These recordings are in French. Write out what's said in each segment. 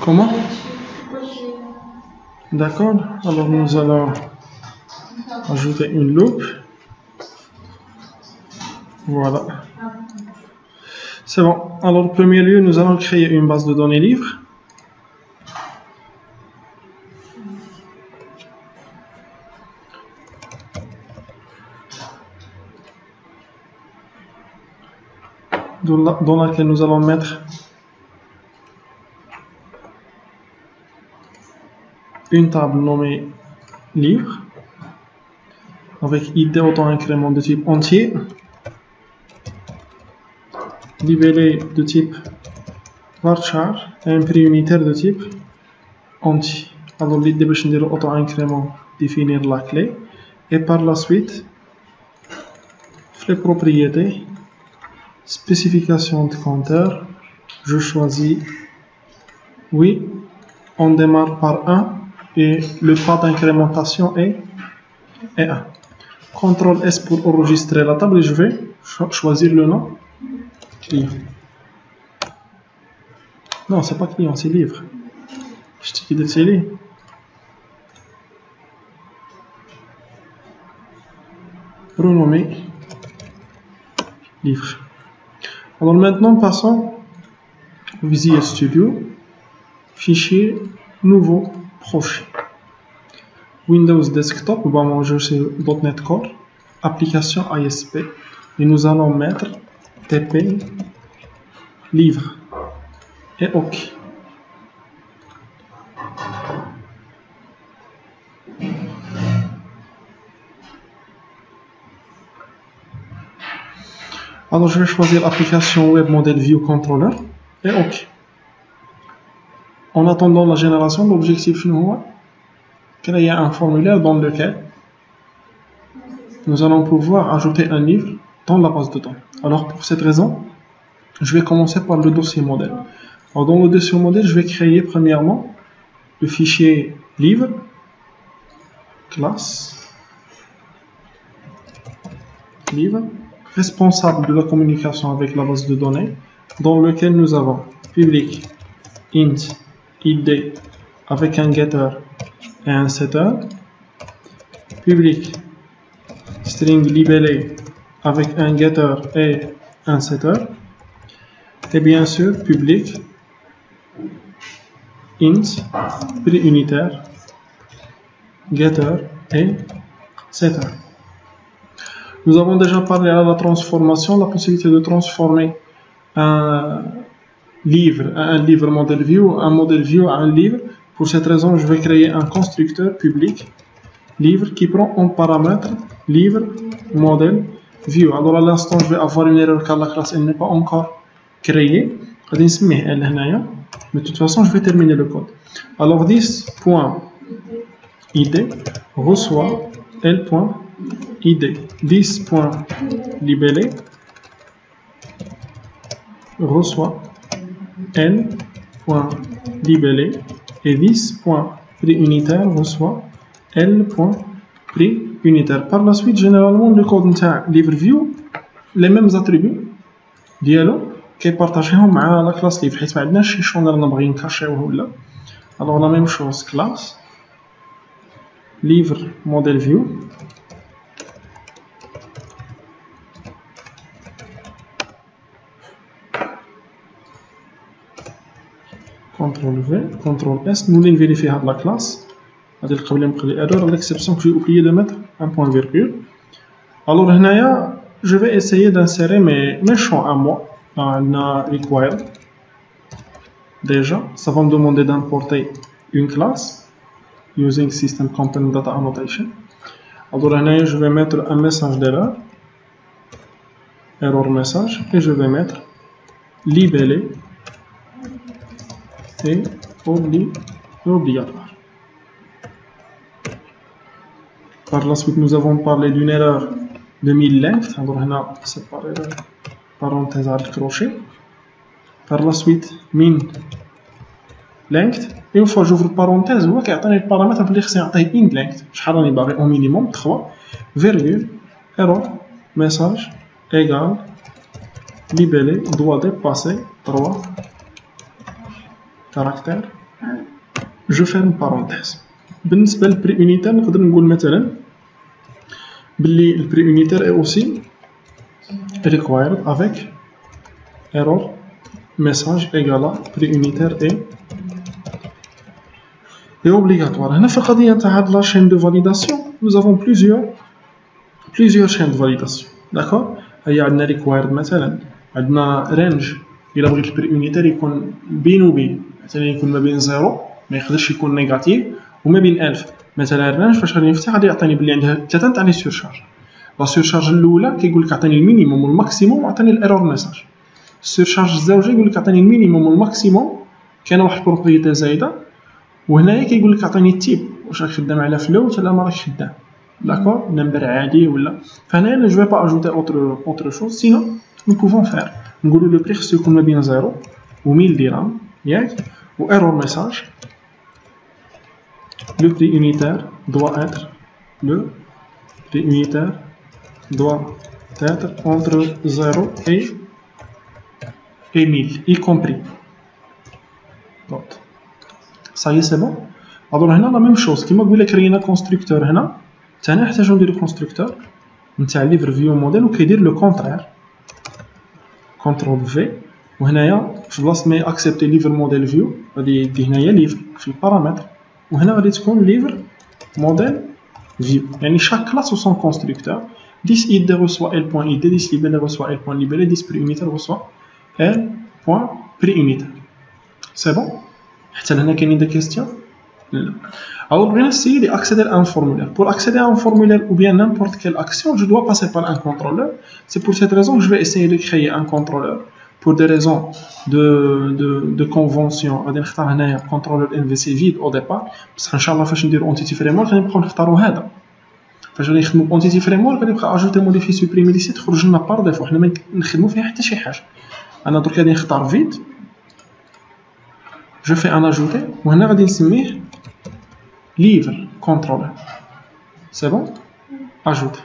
Comment? D'accord, alors nous allons ajouter une loupe. Voilà. C'est bon. Alors, en premier lieu, nous allons créer une base de données livre. Dans laquelle nous allons mettre une table nommée livre avec ID auto-incrément de type entier, libellé de type varchar et un prix unitaire de type entier. Alors l'idée باش نديرو auto-incrément définir la clé et par la suite les propriétés spécification de compteur, je choisis oui, on démarre par 1 et le pas d'incrémentation est 1. CTRL S pour enregistrer la table et je vais choisir le nom client. Non, c'est pas client, c'est livre. Je t'ai dit c'est livre. Renommer livre. Alors maintenant, passons au Visual Studio, fichier, nouveau projet. Windows Desktop, on va manger sur .NET Core, application ASP, et nous allons mettre TP livre et OK. Alors je vais choisir l'application Web Model View Controller et OK. En attendant la génération, l'objectif est créer un formulaire dans lequel nous allons pouvoir ajouter un livre dans la base de données. Alors pour cette raison, je vais commencer par le dossier modèle. Alors dans le dossier modèle, je vais créer premièrement le fichier livre, classe, livre, responsable de la communication avec la base de données, dans lequel nous avons public, int, id, avec un getter et un setter, public, string libellé, avec un getter et un setter, et bien sûr public, int, prix unitaire, getter et setter. Nous avons déjà parlé à la transformation, la possibilité de transformer un livre model view, un model view à un livre. Pour cette raison, je vais créer un constructeur public livre qui prend en paramètre livre model view. Alors à l'instant, je vais avoir une erreur car la classe n'est pas encore créée. Mais de toute façon, je vais terminer le code. Alors 10.id reçoit L.id. 10.libellé reçoit L.libellé et 10.prix unitaire reçoit L.prix unitaire. Par la suite, généralement, le code de livre view, les mêmes attributs dialogue qui partagent avec la classe livre. حيث ما عندناش شي شون رانا باغيين نكاشيوه ولا. Alors la même chose, classe livre model view CTRL V, CTRL S, nous allons vérifier la classe. Erreur, à l'exception que j'ai oublié de mettre un point virgule. Alors, je vais essayer d'insérer mes champs à moi dans required. Déjà, ça va me demander d'importer une classe using system component data annotation. Alors, je vais mettre un message d'erreur, error message, et je vais mettre libellé et obligatoire. Par la suite, nous avons parlé d'une erreur de 1000 length. Alors, c'est par erreur, parenthèse à crochet. Par la suite, min length. Et une fois j'ouvre parenthèse, هو كيعطيني البارامتر اللي خصني نعطيه int length. شحال راني باغي au minimum 3 virgule error message égale libellé doit dépasser 3 caractères je ferme parenthèse. بالنسبة للبري unitaire نقدر نقول مثلا باللي البري unitaire est aussi required avec error message égale à prix unitaire est obligatoire. هنا في القضية نتاع هاد la chaîne de validation nous avons plusieurs chaînes de validation. d'accord. هي عندنا required مثلا عندنا range إلا بغيت البري unitaire يكون بين وبين مثلا يكون ما بين 0 ما يقدرش يكون نيجاتيف وما بين 1000 مثلا الرانج فاش غادي نفتح غادي يعطيني بلي عندها 3 تاع لي سورشارج. لا سورشارج الاولى كيقول لك عطيني المينيموم والماكسيموم وعطيني الايرور ميساج. السورشارج الزوجه يقول لك عطيني المينيموم والماكسيموم كاينه واحد البروبريتي زايده وهنايا كيقول لك عطيني التيب واش راك خدام على فلوت ولا ما راكش خدام. داكور نمبر عادي ولا فهنايا جو في با اجوتي اوتر شوز سينو نو بوفون فير نقولوا لو بري خصو يكون ما بين 0 و 1000 درهم ياك و ايرور ميساج. Le prix unitaire doit être entre 0 et 1000 y compris. Donc ça y est c'est bon. alors هنا la même chose كيما قلنا كرينا constructeur هنا ثاني نحتاجو نديرو constructeur نتاع livre view model وكيدير لو contraire control v وهنايا في بلاصه ما accepter livre model view غادي يدي هنايا livre في البارامتر وهنا غادي تكون livre model view يعني chaque classe ou son constructeur 10 id reçoit l.id 10 libellé reçoit l.libellé 10 prix unitaire reçoit l.prix unitaire. c'est bon. حتى لهنا كاينين des questions. alors بغينا نسيي accéder à un formulaire. pour accéder à un formulaire ou bien n'importe quelle action je dois passer par un contrôleur. c'est pour cette raison que je vais essayer de créer un contrôleur pour des raisons de convention. غادي نختار هنايا contrôleur MVC vide au départ بصح ان شاء الله فاش نديرو entity framework غادي نبقاو نختارو هذا. فاش غادي نخدمو entity framework غادي نبقى اجوتي موديفي سوبريمي ليسي تخرج لنا بار ديفو حنا ما نخدمو فيها حتى شي حاجه. انا درك غادي نختار vide je fais un ajouter وهنا غادي نسميه livre controller. c'est bon. ajouter.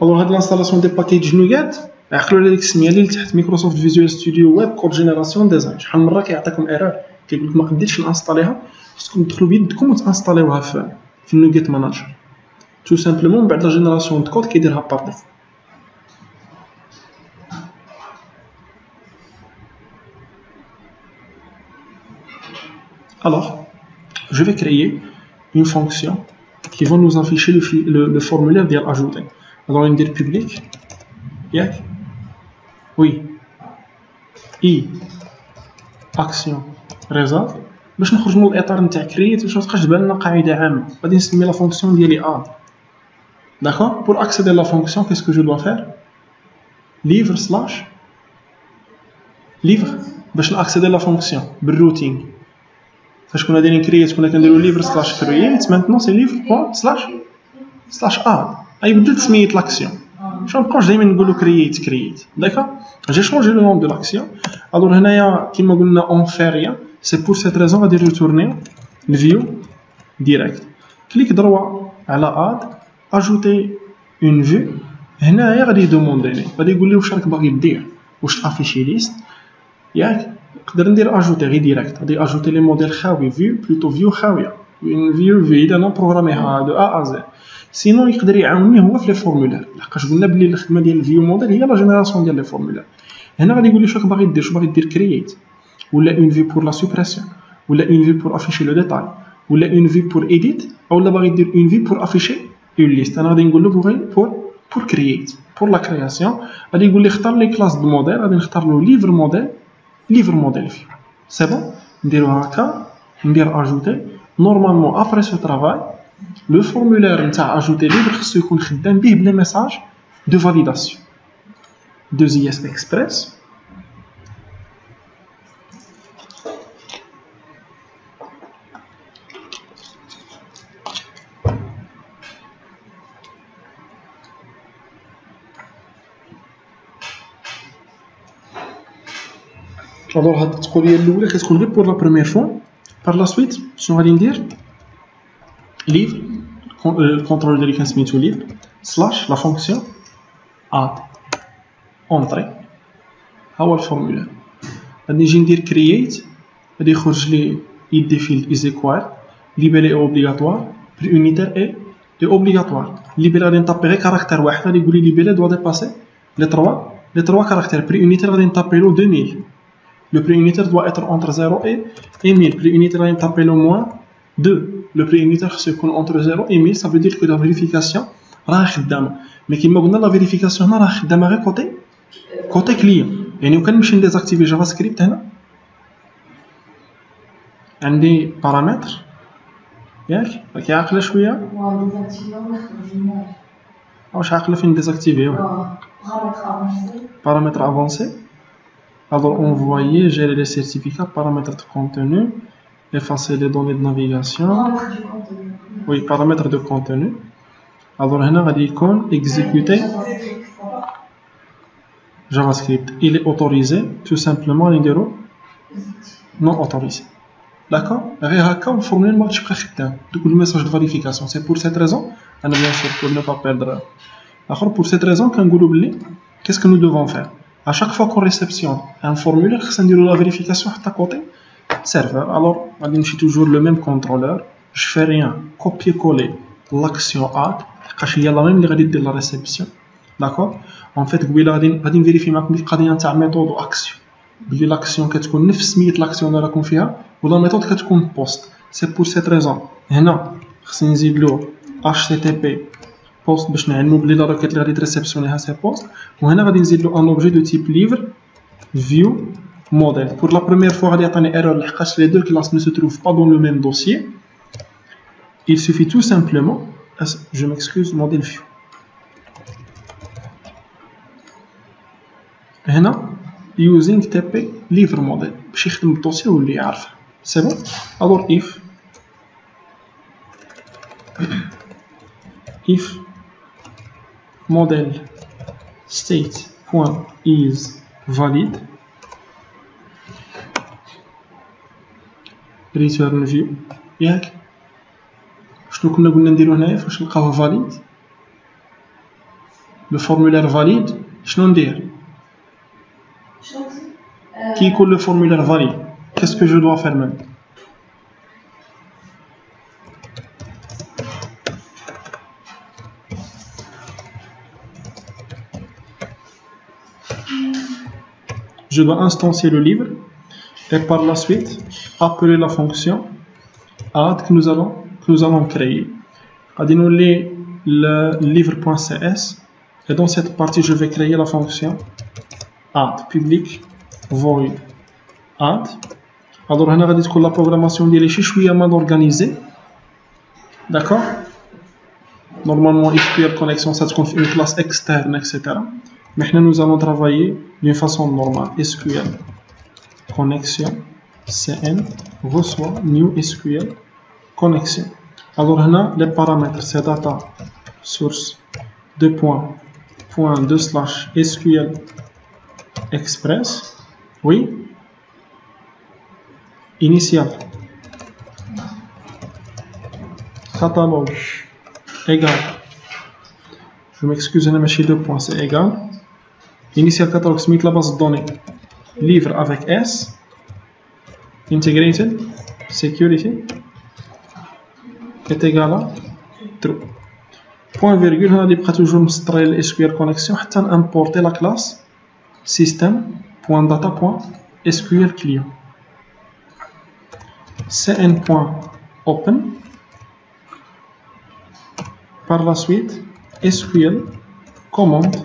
alors هاد l'installation des packages NuGet عقلوا على ديك السميه اللي تحت مايكروسوفت فيجوال ستوديو ويب كود جينيراسيون ديزاين. شحال من مره كيعطيكم ايرور كيقول لك ما قديتش نانستاليها خصكم تدخلوا بيدكم وتانستاليوها في النوغيت ماناجر تو سامبلومون بعد لا جينيراسيون د كود كيديرها بار ديفو. alors je vais créer une fonction qui va nous afficher le formulaire ديال ajouter. alors ندير public ياك وي اي اكسيون ريزولف باش نخرج من الاطار نتاع كرييت باش ما تبقاش تبان لنا قاعده عامه. غادي نسمي لا فونكسيون ديالي اد. داكور. pour accéder à la fonction qu'est-ce que je dois faire livre slash livre باش ناكسيدي لا فونكسيون بالروتين. فاش كنا دايرين كرييت كنا كنديرو livre slash create maintenant c'est livre point slash add. اي بدلت سميه لاكسيون شنو نبقاوش دائما نقولوا كرييت. داكور. j'ai changé le nom de l'action. alors هنايا كيما قلنا on fait rien c'est pour cette raison غادي ريتورني الفيو ديريكت. كليك دروا على add ajouter une vue. هنايا غادي يدومونديني غادي يقول لي واش راك باغي دير واش تافيشي ليست ياك. نقدر ندير اجوتي غير ديريكت غادي اجوتي لي موديل خاوي فيو بلوتو فيو خاويه اون فيو فيد انا بروغراميها دو ا زد. سينو يقدر يعاونني هو في لي فورمولير لحقاش قلنا بلي الخدمه ديال الفيو موديل هي لا جينيراسيون ديال لي فورمولير. هنا غادي يقول لي واش باغي دير باغي دير كرييت ولا اون فيو بور لا سوبريسيون ولا اون فيو بور افيشي لو ديتاي ولا اون فيو بور ايديت اولا باغي دير اون فيو بور افيشي اون ليست. انا غادي نقول له بغي بور كرييت بور لا كرياسيون. غادي يقول لي اختار لي كلاس دو موديل غادي نختار له livre modèle view. c'est bon. نديرو هكا ندير ajouter. normalement après ce travail le formulaire نتاع ajouter livre خصو يكون خدام به بلا message de validation de JS Express. alors هاد التقوليه الاولى كتكون غير بور لا بروميير فوا. par la suite شنو غادي ندير livre الكونترول ديالي كنسميتو livre slash la fonction add entrée ها هو الفورمولير. غادي نجي ندير كرييت غادي يخرج لي id field is equal libellé est obligatoire prix unitaire est obligatoire libellé غادي نطابي غير كاركتير واحد غادي يقول لي libellé doit dépasser les trois caractères prix unitaire غادي نطابي له 2000 le prix unitaire doit être entre 0 et 1000 prix unitaire غادي نطابي له moins 2 le prix unitaire خصو يكون entre 0 et 1000 ça veut dire que la vérification راه خدامه مي كيما قلنا لا فيريفيكاسيون هنا راه خدامه غير كوتي كليون يعني وكنمشي نديزاكتيفي جافا سكريبت هنا عندي بارامتر ياك راكي عاقله شويه واش عاقله فين ديزاكتيفيوه paramètres avancés alors envoyer gérer les certificats paramètres de contenu effacer les données de navigation oui paramètres de contenu alors هنا غادي يكون exécuter JavaScript il est autorisé tout simplement نديرو non autorisé d'accord غير هكا ونفورمولي الماتش بقى خدام دوك الميساج دو فاليفيكاسيون سي بور سيت ريزون انا بيان سور pour ne pas perdre اخر pour cette raison كنقولوا بلي qu'est-ce que nous devons faire à chaque fois qu'on réceptionne un formulaire خصنا نديرو la vérification حتى côté serveur alors غادي نمشي toujours le même contrôleur je fais rien copier coller l'action add لحقاش هي لا ميم اللي غادي دير لا ريسبسيون داكور اون فيت قبيله غادي نفيريفي معكم القضيه نتاع ميثود واكسيون بلي لاكسيون كتكون نفس سميه لاكسيون اللي راكم فيها ولا ميثود كتكون بوست سي بور سيت ريزون هنا خصني نزيد له http بوست باش نعلمو بلي لا روكيت اللي غادي تريسبسيونيها سي بوست وهنا غادي نزيد له ان اوبجي دو تيب ليفر فيو موديل بور لا بروميير فوا غادي يعطيني ايرور لحقاش لي دو كلاس ne se trouvent pas dans le même dossier il suffit tout simplement je m'excuse modèle view هنا using tp liver model باش يخدم بالدوسي واللي يعرفه سي بون alors if model state point is valid return view ياك شنو كنا قلنا نديرو هنايا فاش نلقاوه valid le formulaire valide شنو ندير كي يكون le formulaire valide qu'est-ce que je dois faire maintenant je dois instancier le livre et par la suite appeler la fonction add que nous allons créer. غادي نولي le livre.cs et dans cette partie je vais créer la fonction add public void add. alors هنا غادي تكون la programmation ديالي شي شويه mal organisée d'accord normalement SQL connexion ça تكون في une classe externe etc. mais nous allons travailler d'une façon normale SQL connexion cn reçoit new SQL connexion. alors هنا les paramètres c'est data source 2 SQL express oui initial catalogue égal je m'excuse هنا ماشي 2 points c'est égal initial catalogue سميت la base de données livre avec S integrated security est égal à true point virgule هنا اللي بقى toujours مسطري ال SQL connexion حتى نimporter la classe system.data.sql client cn.open par la suite SQL commande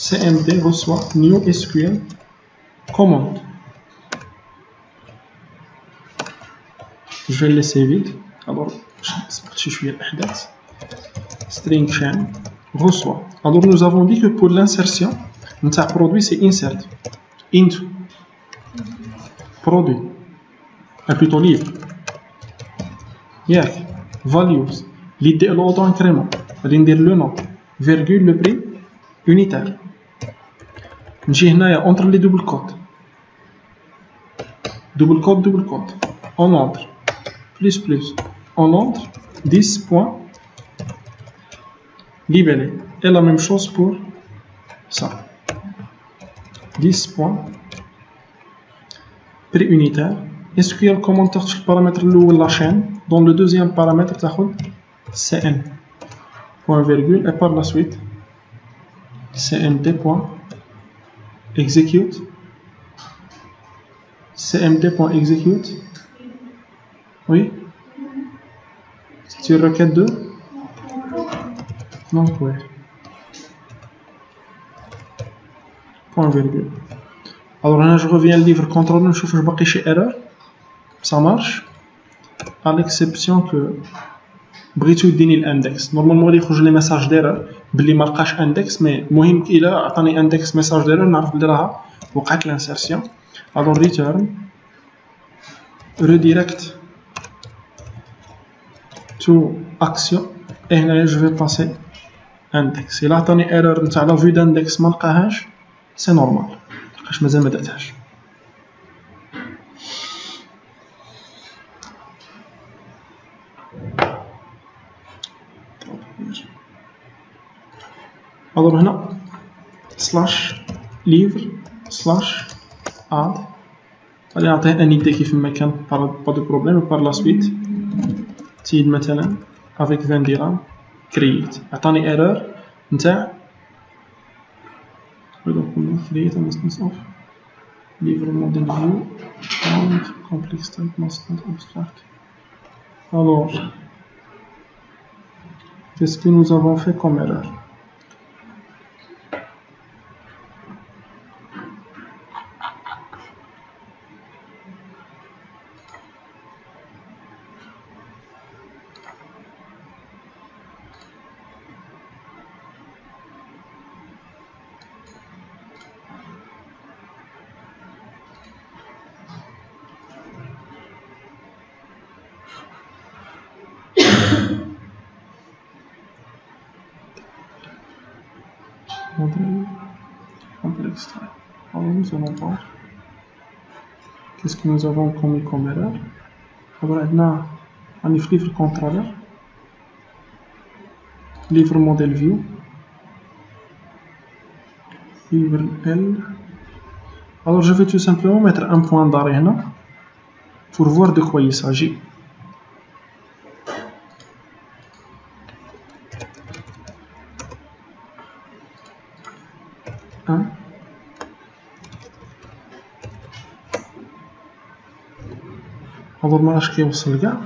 cmd reçoit new SQL commande je vais le laisser vide alors je suis الأحداث string chain reçoit alors nous avons dit que pour l'insertion نتاع produit c'est insert into produit et plutôt livre ياك values l'idée l'auto incrément غادي ندير le nom virgule le prix unitaire نجي هنايا entre les double code on entre plus on entre 10 points libellé et la même chose pour ça 10 points prix unitaire. Est-ce qu'il y a le commentaire sur le paramètre de la chaîne? Dans le deuxième paramètre, tu as cn, point virgule, et par la suite, cmd point execute, cmd point execute, oui, c'est une requête de, donc oui, point virgule. Alors là, je reviens au livre contrôle, je trouve que je vais erreur. Ça marche, à l'exception que بغيتو يديني الاندكس. نورمالمون غادي يخرج لي ميساج ديرور بلي ما لقاش اندكس، مي المهم الا عطاني اندكس ميساج ديرور نعرف بلي راها وقعت لانسيرسيون. الو ريتيرن ريديريكت تو اكسيون، اي هنايا جو في باسي اندكس. الا عطاني ايرور نتاع لا فيو داندكس ما لقاهاش سي نورمال، لقاش مازال ما درتهاش. Alors هنا slash livre slash add غادي نعطيه ان ايدي كيف ما كان با دو بروبليم. par la suite تيد مثلا avec 20 dirham create عطاني ايرور نتاع create an instance of livre model view and complex type must not abstract. Alors qu'est-ce que nous avons fait comme erreur? Complexe type. Alors nous allons voir qu'est-ce que nous avons commis comme erreur. Alors on a livre controller, livre model view, livre L. Alors je vais tout simplement mettre un point d'arrêt là pour voir de quoi il s'agit. Alors ما عرفتش كيوصل كاع.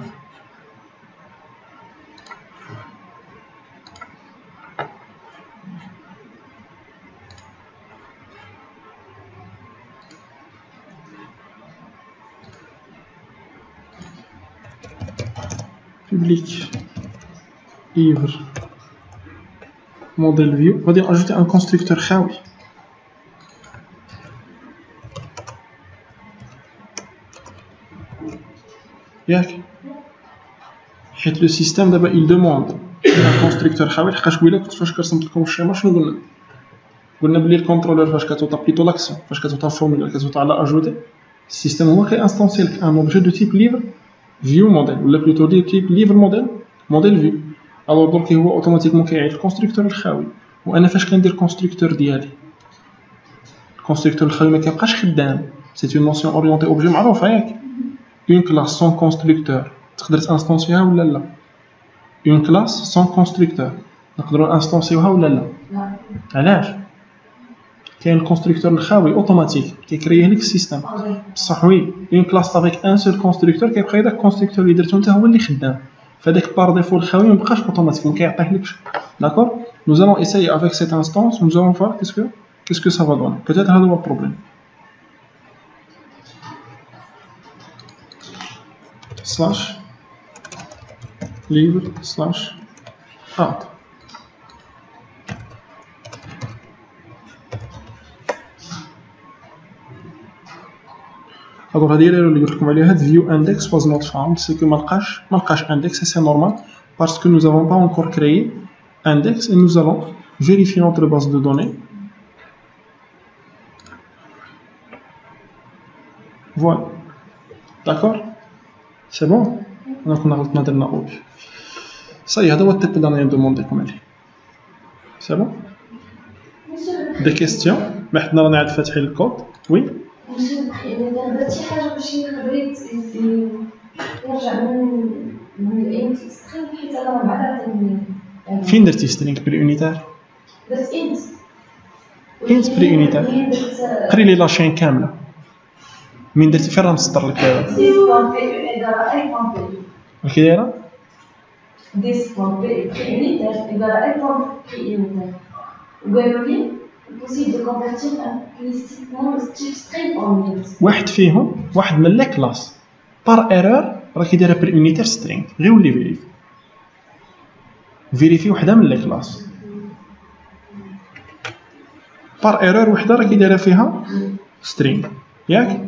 public livre model view غادي ناجوتي ان constructeur خاوي. ياك حيت لو سيستيم دابا il demande un constructeur خاوي. لحقاش قبيله كنت فاش كرسمت لكم الشيما شنو قلنا بلي الكونترولور فاش كتعطي لاكسيون فاش كتعطي فورمولا كتعطي على اجوتي السيستيم هو كيانستونسي لك ان اوبجي دو تيب ليفر فيو موديل ولا بلوتو دو تيب ليفر موديل فيو. الوغ دونك هو اوتوماتيكمون كيعيط الكونستركتور الخاوي. وانا فاش كندير كونستركتور ديالي الكونستركتور الخاوي ما كيبقاش خدام. سي اون نوسيون اورينتي اوبجي معروفه ياك. اون كلاس سون كونستركتور تقدر تانستونسيها ولا لا؟ اون كلاس سون كونستركتور نقدروا انستونسيوها ولا لا؟ علاش؟ كاين الكونستركتور الخاوي اوتوماتيك كيكريه لك السيستم بصح وي اون كلاس افيك ان سول كونستركتور كيبقى داك الكونستركتور اللي درتو انت هو اللي خدام فداك بار ديفو الخاوي ما بقاش اوتوماتيك ما كيعطيهلكش. داكور nous allons essayer avec cette instance nous allons voir qu'est-ce que ça va donner. peut-être هذا هو البروبليم. slash livre slash add alors هذه اللي قلت لكم عليها view index was not found c'est que ما لقاش index et c'est normal parce que nous n'avons pas encore créé index et nous allons vérifier notre base de données. Voilà, d'accord, c'est bon. Donc on a غلطنا درنا اوب صاي هذا هو التيب اللي انا ندومونديكم عليه. c'est bon. des questions ما حنا رانا عاد فاتحين الكود. oui يعني درت شي حاجه باش يقدر يرجع من الانت سترينغ، حيت انا بعدا عطيني. فين درتي سترينغ بريونيتير؟ درت انت بريونيتير. قري لي لاشين كامله. من درتي فين راه مسطر لك دابا؟ كي دايره؟ ديس بون بريونيتير ايكال اي بون بريونيتير. وقالوا لي possible de convertir un linguistiquement le type string en unit. واحد فيهم، واحد من لي كلاس بار ايرور راه كيديرها بريونيتير سترينغ. غير ولي فيريفي فيريفي وحده من لي كلاس بار ايرور وحده راه كيديرها فيها سترينغ، ياك؟